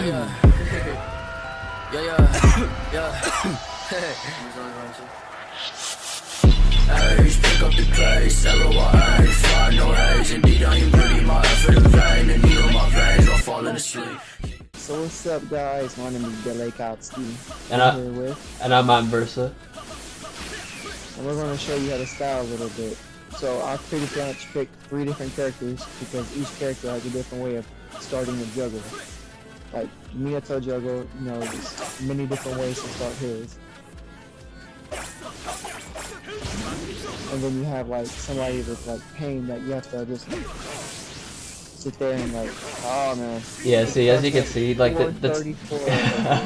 Pick up the pace, LOI, fly, no haze. Indeed, I am pretty, my effort in vain. And needle my veins, I'm falling asleep. So what's up, guys? My name is DelayKatsuki. And I'm on Versaa. And we're going to show you how to style a little bit. So I pretty much picked 3 different characters because each character has a different way of starting a juggle. Like Minato juggle, you know, there's many different ways to start his. And then you have like somebody with like pain that you have to just sit there and like, oh man. Yeah, see, as you can see, like the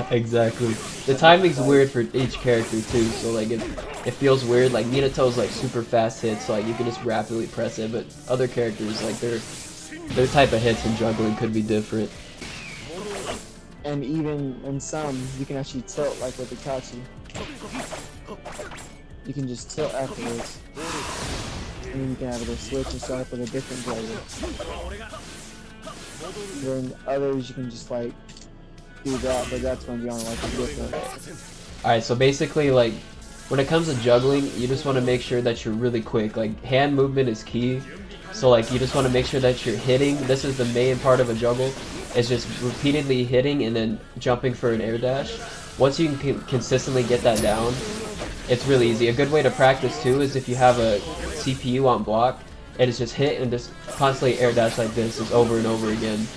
exactly. The timing's weird for each character too, so like it feels weird. Like Minato's like super fast hits, so like you can just rapidly press it, but other characters like their type of hits and juggling could be different. And even in some, you can actually tilt like with the Katsuki. You can just tilt afterwards. And then you can have it switch and start up with a different juggle. Then others you can just like do that, but that's going to be on like a different. Alright, so basically like when it comes to juggling, you just want to make sure that you're really quick. Like hand movement is key. So like you just want to make sure that you're hitting. This is the main part of a juggle. It's just repeatedly hitting and then jumping for an air dash. Once you can consistently get that down, it's really easy. A good way to practice too is if you have a CPU on block, and it's just hit and just constantly air dash like this just over and over again.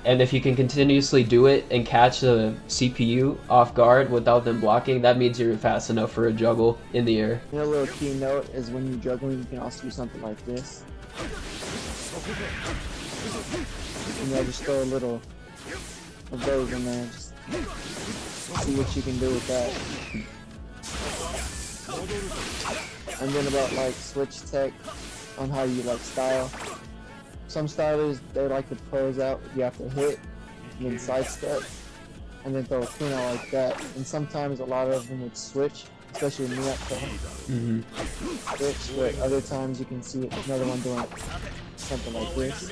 And if you can continuously do it and catch the CPU off guard without them blocking, that means you're fast enough for a juggle in the air. You know, a little key note is when you're juggling, you can also do something like this. And yeah, just throw a little of those in there. Just see what you can do with that. And then about like switch tech on how you like style. Some stylers, they like to close out. You have to hit, and then sidestep, and then throw a kunai like that. And sometimes a lot of them would switch, especially in Minato. Switch, but other times you can see another one doing something like this,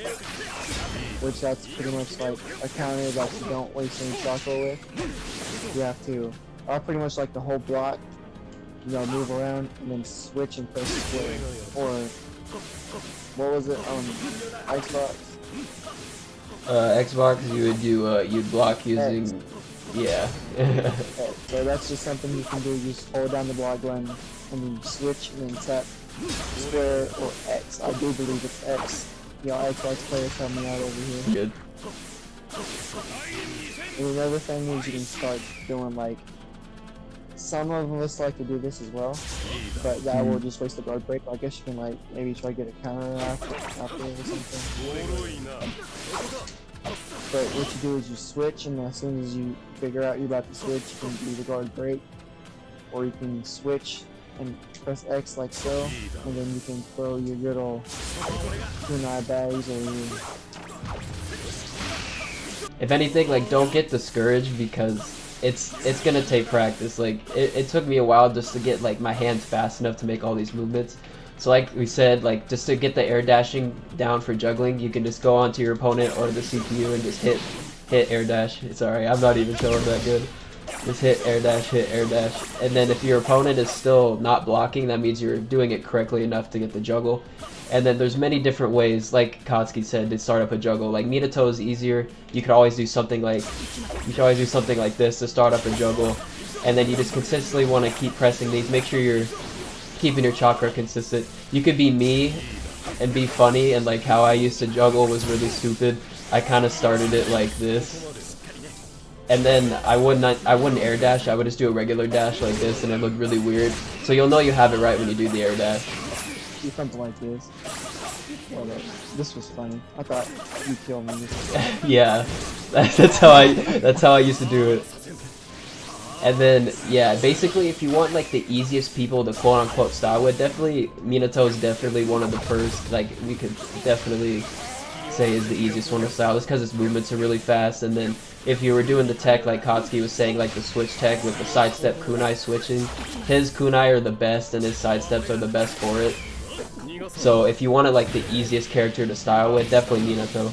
which that's pretty much like a counter that you don't waste any chakra with. You have to, or pretty much like the whole block, you know, move around and then switch and press square. Or what was it on Xbox? Xbox, you would do you'd block using X. Yeah. So that's just something you can do. You just hold down the block button and then switch and then tap square or X. I do believe it's X. Y'all Xbox players help me out over here. Good. And another thing is you can start doing like, some of us like to do this as well, but that will just waste the guard break. I guess you can like maybe try to get a counter after or something. But what you do is you switch, and as soon as you figure out you're about to switch, you can do the guard break, or you can switch and press X like so, and then you can throw your little kunai bags or your... If anything, like don't get discouraged because it's gonna take practice. Like it took me a while just to get like my hands fast enough to make all these movements. So like we said, like just to get the air dashing down for juggling, you can just go onto your opponent or the CPU and just hit air dash. Sorry, I'm not even showing that good. Just hit air dash, and then if your opponent is still not blocking, that means you're doing it correctly enough to get the juggle. And then there's many different ways, like Katsuki said, to start up a juggle. Like Minato is easier. You could always do something like this to start up a juggle, and then you just consistently want to keep pressing these. Make sure you're keeping your chakra consistent. You could be me and be funny, and like how I used to juggle was really stupid. I kind of started it like this. And then I wouldn't air dash, I would just do a regular dash like this, and it looked really weird. So you'll know you have it right when you do the air dash. Do something like this. Oh, this was funny. I thought you killed me. Yeah, that's how I used to do it. And then yeah, basically if you want like the easiest people to quote unquote style with, definitely Minato is definitely one of the first. Like we could definitely say is the easiest one to style, just because its movements are really fast. And then if you were doing the tech like Katsuki was saying, like the switch tech with the sidestep kunai switching, his kunai are the best and his sidesteps are the best for it. So if you wanted like the easiest character to style with, definitely Minato.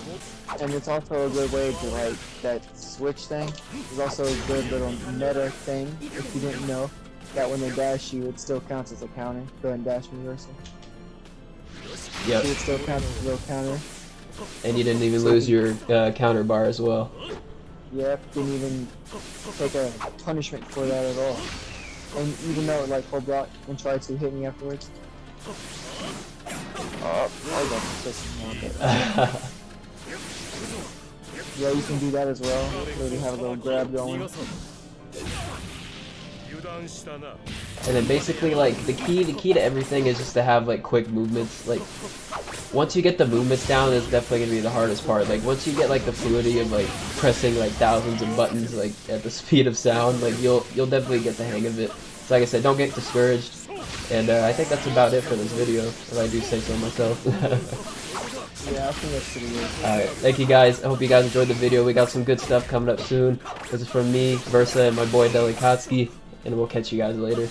And it's also a good way to like that switch thing. It's also a good little meta thing if you didn't know that when they dash you, it still counts as a counter. Go ahead and dash me, Versaa. Yep. See, it still counts as a little counter. And you didn't even lose your counter bar as well. Yep, didn't even take a punishment for that at all. And even though it like full block and tried to hit me afterwards. Oh, I got pissed. Yeah, you can do that as well. Maybe have a little grab going. And then basically, like, the key to everything is just to have, like, quick movements. Like, once you get the movements down, it's definitely gonna be the hardest part. Like, once you get, like, the fluidity of, like, pressing, like, thousands of buttons, like, at the speed of sound, like, you'll definitely get the hang of it. So, like I said, don't get discouraged. And I think that's about it for this video, if I do say so myself. Yeah, I think that's pretty good. Alright, thank you guys. I hope you guys enjoyed the video. We got some good stuff coming up soon. This is from me, Versaa, and my boy DelayKatsuki. And we'll catch you guys later.